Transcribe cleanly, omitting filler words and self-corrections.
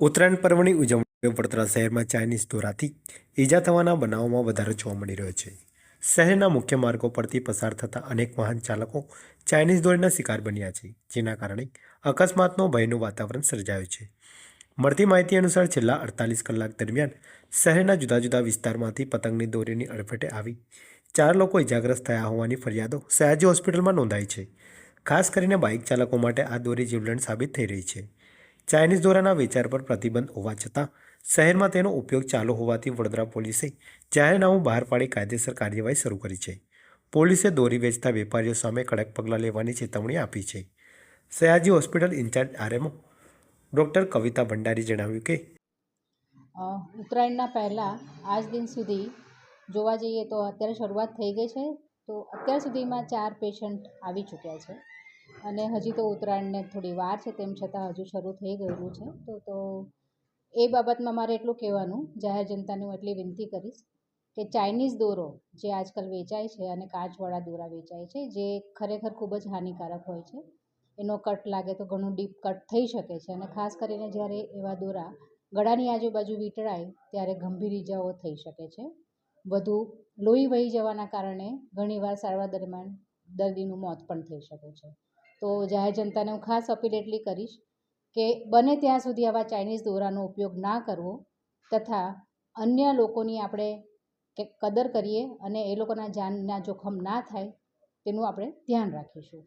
ઉત્તરાયણ પર્વની ઉજવણી વડોદરા શહેરમાં ચાઇનીઝ દોરાથી ઈજા થવાના બનાવોમાં વધારો જોવા મળી રહ્યો છે। શહેરના મુખ્ય માર્ગો પરથી પસાર થતા અનેક વાહન ચાલકો ચાઇનીઝ દોરીના શિકાર બન્યા છે, જેના કારણે અકસ્માતનો ભયનું વાતાવરણ સર્જાયું છે। મળતી માહિતી અનુસાર છેલ્લા 48 કલાક દરમિયાન શહેરના જુદા જુદા વિસ્તારમાંથી પતંગની દોરીની અડફેટે આવી 4 લોકો ઇજાગ્રસ્ત થયા હોવાની ફરિયાદો સયાજી હોસ્પિટલમાં નોંધાઈ છે। ખાસ કરીને બાઇક ચાલકો માટે આ દોરી જીવલેણ સાબિત થઈ રહી છે। ચાઇનીઝ દોરાના વેચાણ પર પ્રતિબંધ હોવા છતાં શહેરમાં તેનો ઉપયોગ ચાલુ હોવાથી વડોદરા પોલીસે જાહેરનામું બહાર પાડી કાયદેસર કાર્યવાહી શરૂ કરી છે। પોલીસે દોરી વેચતા વેપારીઓ સામે કડક પગલાં લેવાની ચેતવણી આપી છે। Sayaji hospital in-charge RMO doctor Kavita Bhandari જણાવ્યું કે ઉત્તરાયણના પહેલાં આજ દિન સુધી જોવા જઈએ તો અત્યારે શરૂઆત થઈ ગઈ છે, તો અત્યાર સુધીમાં 4 પેશન્ટ આવી ચૂક્યા છે અને હજી તો ઉત્તરાયણને થોડી વાર છે, તેમ છતાં હજુ શરૂ થઈ ગયેલું છે। તો એ બાબતમાં મારે એટલું કહેવાનું, જાહેર જનતાને હું એટલી વિનંતી કરીશ કે ચાઇનીઝ દોરો જે આજકાલ વેચાય છે અને કાચવાળા દોરા વેચાય છે, જે ખરેખર ખૂબ જ હાનિકારક હોય છે। એનો કટ લાગે તો ઘણું ડીપ કટ થઈ શકે છે અને ખાસ કરીને જ્યારે એવા દોરા ગળાની આજુબાજુ વીંટળાય ત્યારે ગંભીર ઇજાઓ થઈ શકે છે। વધુ લોહી વહી જવાના કારણે ઘણીવાર સારવાર દરમિયાન દર્દીનું મોત પણ થઈ શકે છે। તો જાહેર જનતાને હું ખાસ અપીલ એટલી કરીશ કે બને ત્યાં સુધી આવા ચાઇનીઝ દોરાનો ઉપયોગ ના કરવો તથા અન્ય લોકોની આપણે કદર કરીએ અને એ લોકોના જાનના જોખમ ના થાય તેનું આપણે ધ્યાન રાખીશું।